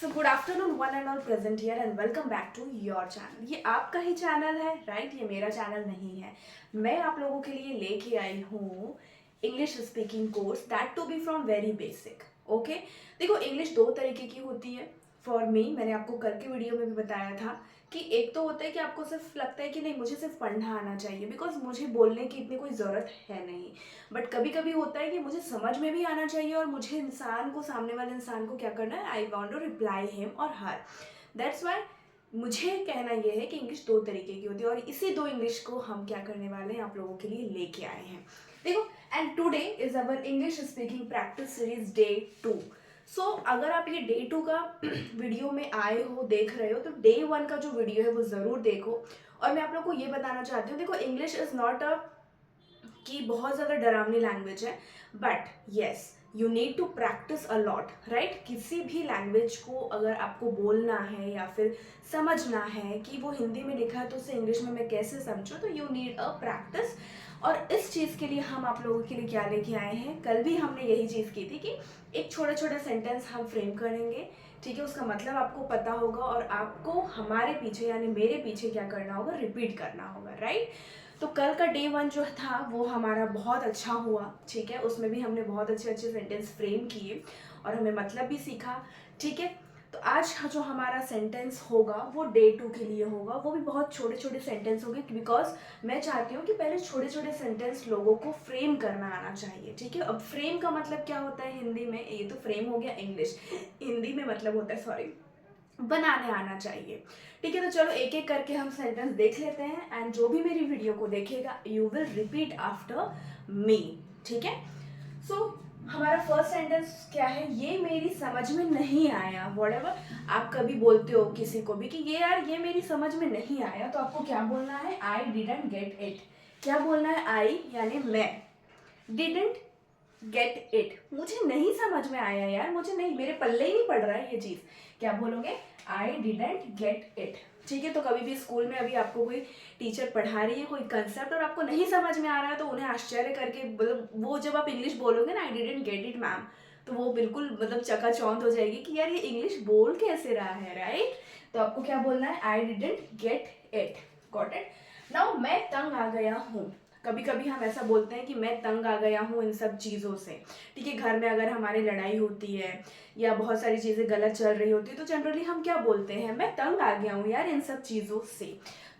So good afternoon one and all present here and welcome back to your channel. ये आपका ही channel है right, ये मेरा channel नहीं है। मैं आप लोगों के लिए लेके आई हूँ English speaking course, that to be from very basic. Okay, देखो इंग्लिश दो तरीके की होती है। फॉर मी, मैंने आपको कल के वीडियो में भी बताया था कि एक तो होता है कि आपको सिर्फ लगता है कि नहीं मुझे सिर्फ पढ़ना आना चाहिए बिकॉज मुझे बोलने की इतनी कोई ज़रूरत है नहीं, बट कभी कभी होता है कि मुझे समझ में भी आना चाहिए और मुझे इंसान को, सामने वाले इंसान को क्या करना है, I want to reply him और हर। दैट्स वाई मुझे कहना यह है कि इंग्लिश दो तरीके की होती है और इसी दो इंग्लिश को हम क्या करने वाले हैं, आप लोगों के लिए लेके आए हैं। देखो, and today is our English speaking practice series day 2। सो अगर आप ये डे 2 का वीडियो में आए हो, देख रहे हो, तो डे 1 का जो वीडियो है वो ज़रूर देखो। और मैं आप लोग को ये बताना चाहती हूँ, देखो इंग्लिश इज़ नॉट अ कि बहुत ज़्यादा डरावनी लैंग्वेज है, but yes you need to practice a lot right. किसी भी लैंग्वेज को अगर आपको बोलना है या फिर समझना है कि वो हिंदी में लिखा है तो उसे इंग्लिश में मैं कैसे समझूँ, तो यू नीड अ प्रैक्टिस। और इस चीज़ के लिए हम आप लोगों के लिए क्या लेके आए हैं, कल भी हमने यही चीज़ की थी कि एक छोटा छोटा सेंटेंस हम फ्रेम करेंगे, ठीक है, उसका मतलब आपको पता होगा और आपको हमारे पीछे यानी मेरे पीछे क्या करना होगा, रिपीट करना होगा राइट। तो कल का डे 1 जो था वो हमारा बहुत अच्छा हुआ, ठीक है, उसमें भी हमने बहुत अच्छे अच्छे सेंटेंस फ्रेम किए और हमें मतलब भी सीखा, ठीक है। तो आज का जो हमारा सेंटेंस होगा वो डे 2 के लिए होगा, वो भी बहुत छोटे छोटे सेंटेंस होंगे बिकॉज मैं चाहती हूँ कि पहले छोटे छोटे सेंटेंस लोगों को फ्रेम करना आना चाहिए, ठीक है। अब फ्रेम का मतलब क्या होता है हिंदी में, ये तो फ्रेम हो गया इंग्लिश, हिंदी में मतलब होता है, सॉरी, बनाने आना चाहिए, ठीक है। तो चलो एक एक करके हम सेंटेंस देख लेते हैं एंड जो भी मेरी वीडियो को देखेगा यू विल रिपीट आफ्टर मी, ठीक है। सो हमारा फर्स्ट सेंटेंस क्या है, ये मेरी समझ में नहीं आया। व्हाटएवर आप कभी बोलते हो किसी को भी कि ये यार ये मेरी समझ में नहीं आया, तो आपको क्या बोलना है, आई डिडंट गेट इट। क्या बोलना है, आई यानी मैं, डिडंट गेट इट मुझे नहीं समझ में आया यार, मुझे नहीं, मेरे पल्ले ही नहीं पड़ रहा है ये चीज़। क्या बोलोगे, आई डिडंट गेट इट, ठीक है। तो कभी भी स्कूल में अभी आपको कोई टीचर पढ़ा रही है कोई कंसेप्ट और आपको नहीं समझ में आ रहा है तो उन्हें आश्चर्य करके, मतलब वो जब आप इंग्लिश बोलोगे ना, I didn't get it ma'am, तो वो बिल्कुल मतलब चकाचौंध हो जाएगी कि यार ये इंग्लिश बोल कैसे रहा है राइट। तो आपको क्या बोलना है, I didn't get it, got it. Now मैं तंग आ गया हूँ। कभी कभी हम ऐसा बोलते हैं कि मैं तंग आ गया हूँ इन सब चीज़ों से, ठीक है। घर में अगर हमारी लड़ाई होती है या बहुत सारी चीज़ें गलत चल रही होती है तो जनरली हम क्या बोलते हैं, मैं तंग आ गया हूँ यार इन सब चीज़ों से।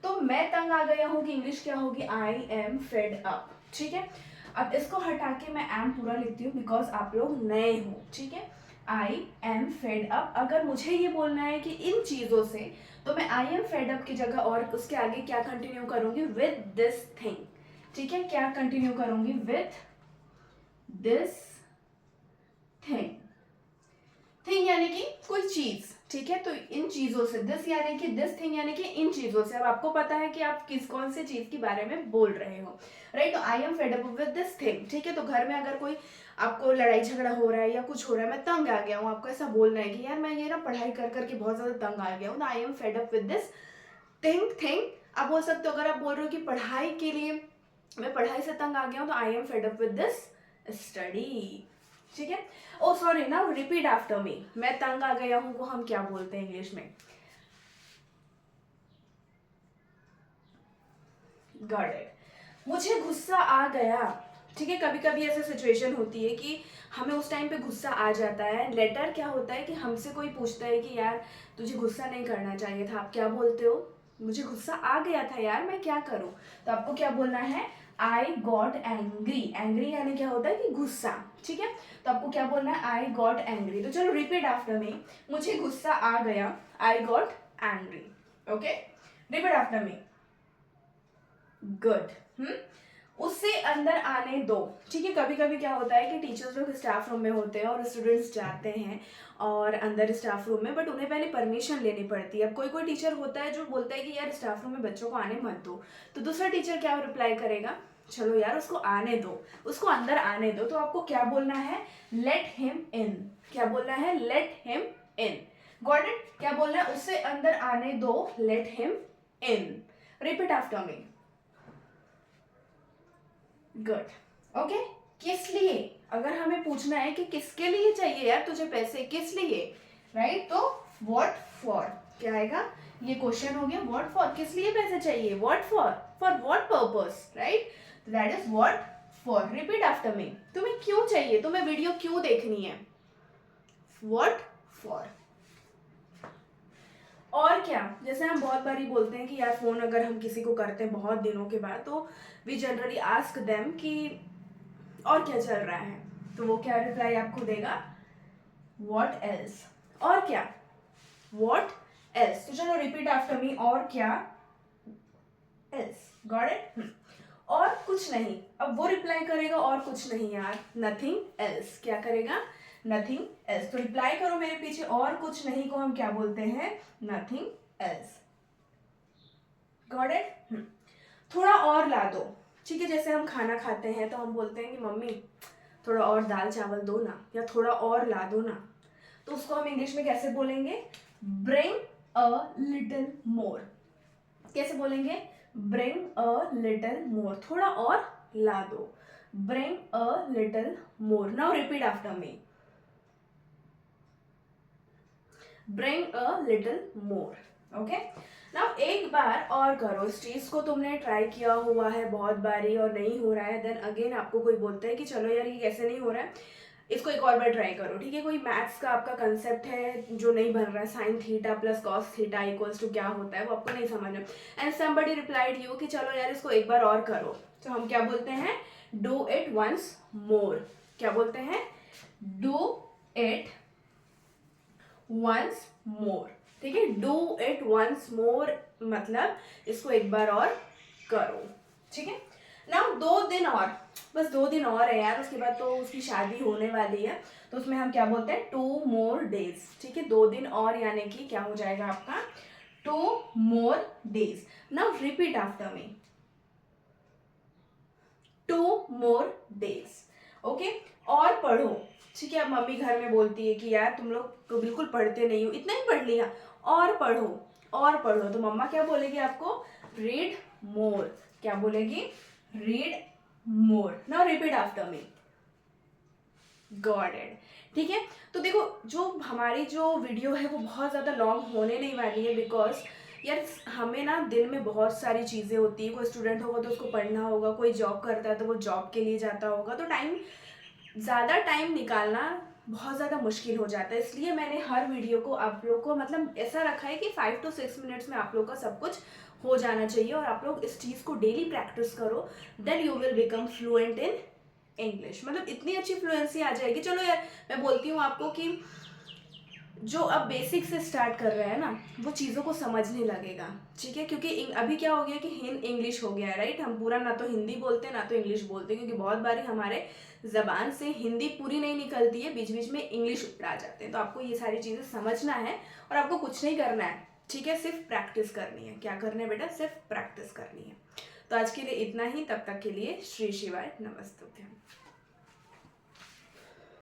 तो मैं तंग आ गया हूँ की इंग्लिश क्या होगी, आई एम फेड अप, ठीक है। अब इसको हटा के मैं एम पूरा लिखती हूँ बिकॉज आप लोग नए हो, ठीक है। आई एम फेड अप, अगर मुझे ये बोलना है कि इन चीज़ों से, तो मैं आई एम फेड अप की जगह और उसके आगे क्या कंटिन्यू करूँगी, विद दिस थिंग, ठीक है। क्या कंटिन्यू करूंगी, विथ दिस थिंग। थिंग यानी कि कोई चीज, ठीक है। तो इन चीजों से, दिस यानी कि दिस थिंग यानी कि इन चीजों से। अब आपको पता है कि आप किस कौन से चीज के बारे में बोल रहे हो राइट। तो I am fed up with this thing, ठीक है। तो घर में अगर कोई आपको लड़ाई झगड़ा हो रहा है या कुछ हो रहा है, मैं तंग आ गया हूँ, आपको ऐसा बोलना है कि यार मैं ये ना पढ़ाई कर करके बहुत ज्यादा तंग आ गया हूँ, तो I am fed up with this thing. आप बोल सकते हो, अगर आप बोल रहे हो कि पढ़ाई के लिए मैं पढ़ाई से तंग आ गया हूँ, तो I am fed up with this study, ठीक है। Oh sorry, now repeat after me, मैं तंग आ गया हूँ को हम क्या बोलते हैं इंग्लिश में, गॉट इट। मुझे गुस्सा आ गया, ठीक है। कभी कभी ऐसी सिचुएशन होती है कि हमें उस टाइम पे गुस्सा आ जाता है। लेटर क्या होता है कि हमसे कोई पूछता है कि यार तुझे गुस्सा नहीं करना चाहिए था, आप क्या बोलते हो, मुझे गुस्सा आ गया था यार, मैं क्या करूं। तो आपको क्या बोलना है, आई गॉट एंग्री। एंग्री यानी क्या होता है कि गुस्सा, ठीक है। तो आपको क्या बोलना है, आई गॉट एंग्री। तो चलो रिपीट आफ्टर मी, मुझे गुस्सा आ गया, I got angry, okay. Repeat after me, good. उससे अंदर आने दो, ठीक है। कभी कभी क्या होता है कि टीचर्स लोग स्टाफ रूम में होते हैं और स्टूडेंट्स जाते हैं और अंदर स्टाफ रूम में, बट उन्हें पहले परमिशन लेनी पड़ती है। अब कोई कोई टीचर होता है जो बोलता है कि यार स्टाफ रूम में बच्चों को आने मत दो, तो दूसरा टीचर क्या रिप्लाई करेगा, चलो यार उसको आने दो, उसको अंदर आने दो। तो आपको क्या बोलना है, लेट हिम इन। क्या बोलना है, let him in, got it. क्या बोलना है, उससे अंदर आने दो, let him in. Repeat after me, good, okay. किस लिए, अगर हमें पूछना है कि किसके लिए चाहिए यार तुझे पैसे, किस लिए, राइट, तो व्हाट फॉर क्या आएगा, ये क्वेश्चन हो गया व्हाट फॉर, किस लिए पैसे चाहिए, what for, for what purpose, right, तो that is what for. Repeat after me, तुम्हें क्यों चाहिए, तुम्हें वीडियो क्यों देखनी है, व्हाट फॉर। और क्या, जैसे हम बहुत बारी बोलते हैं कि यार फोन अगर हम किसी को करते हैं बहुत दिनों के बाद, तो वी जनरली आस्क देम कि और क्या चल रहा है, तो वो क्या रिप्लाई आपको देगा, व्हाट एल्स। और क्या, व्हाट एल्स। तो चलो रिपीट आफ्टर मी, और क्या एल्स, गॉट इट। और कुछ नहीं, अब वो रिप्लाई करेगा और कुछ नहीं यार, नथिंग एल्स, क्या करेगा, नथिंग एल्स। तो रिप्लाई करो मेरे पीछे, और कुछ नहीं को हम क्या बोलते हैं, नथिंग एल्स, गॉट इट। थोड़ा और ला दो, ठीक है, जैसे हम खाना खाते हैं तो हम बोलते हैं कि मम्मी थोड़ा और दाल चावल दो ना, या थोड़ा और ला दो ना, तो उसको हम इंग्लिश में कैसे बोलेंगे, ब्रिंग अ लिटिल मोर। कैसे बोलेंगे, ब्रिंग अ लिटिल मोर, थोड़ा और ला दो, bring a little more. Now repeat after me, bring a little more, okay. Now एक बार और करो इस चीज को, तुमने ट्राई किया हुआ है बहुत बारी और नहीं हो रहा है, देन अगेन आपको कोई बोलता है कि चलो यार ये कैसे नहीं हो रहा है, इसको एक और बार ट्राई करो, ठीक है। कोई मैथ्स का आपका कंसेप्ट है जो नहीं बन रहा है, sine theta plus cos theta equals to क्या होता है वो आपको नहीं समझ में, एंड समबडी रिप्लाइड यू कि चलो यार इसको एक बार और करो, तो हम क्या बोलते हैं, डू इट वंस मोर। क्या बोलते हैं, डू इट वंस मोर, ठीक है। डू इट वंस मोर मतलब इसको एक बार और करो, ठीक है। नाउ 2 दिन और, बस 2 दिन और है यार, उसके बाद तो उसकी शादी होने वाली है, तो उसमें हम क्या बोलते हैं, 2 more days, ठीक है। 2 दिन और यानी कि क्या हो जाएगा आपका, 2 more days। Now repeat after मी, 2 more days, ओके। और पढ़ो, ठीक है। अब मम्मी घर में बोलती है कि यार तुम लोग तो बिल्कुल पढ़ते नहीं हो, इतना ही पढ़ लिया, और पढ़ो, और पढ़ो, तो मम्मा क्या बोलेगी आपको, रीड मोर। क्या बोलेगी, read more. Now repeat after me, got it, ठीक है। तो देखो जो हमारी जो वीडियो है वो बहुत ज़्यादा लॉन्ग होने नहीं वाली है, बिकॉज यार हमें ना दिन में बहुत सारी चीज़ें होती है, कोई स्टूडेंट होगा तो उसको पढ़ना होगा, कोई जॉब करता है तो वो जॉब के लिए जाता होगा, तो ज़्यादा टाइम निकालना बहुत ज़्यादा मुश्किल हो जाता है। इसलिए मैंने हर वीडियो को आप लोग को मतलब ऐसा रखा है कि 5 to 6 मिनट्स में आप लोग का सब कुछ हो जाना चाहिए, और आप लोग इस चीज़ को डेली प्रैक्टिस करो, then you will become fluent in English. मतलब इतनी अच्छी फ्लुएंसी आ जाएगी। चलो यार मैं बोलती हूँ आपको कि जो अब बेसिक से स्टार्ट कर रहा है ना, वो चीज़ों को समझने लगेगा, ठीक है। क्योंकि अभी क्या हो गया कि हिंद इंग्लिश हो गया है, राइट। हम पूरा ना तो हिंदी बोलते हैं ना तो इंग्लिश बोलते हैं, क्योंकि बहुत बारी हमारे जबान से हिंदी पूरी नहीं निकलती है, बीच बीच में इंग्लिश आ जाते हैं। तो आपको ये सारी चीज़ें समझना है, और आपको कुछ नहीं करना है, ठीक है, सिर्फ प्रैक्टिस करनी है। क्या करना है बेटा, सिर्फ प्रैक्टिस करनी है। तो आज के लिए इतना ही, तब तक के लिए श्री शिवाय, नमस्तुभ्यम।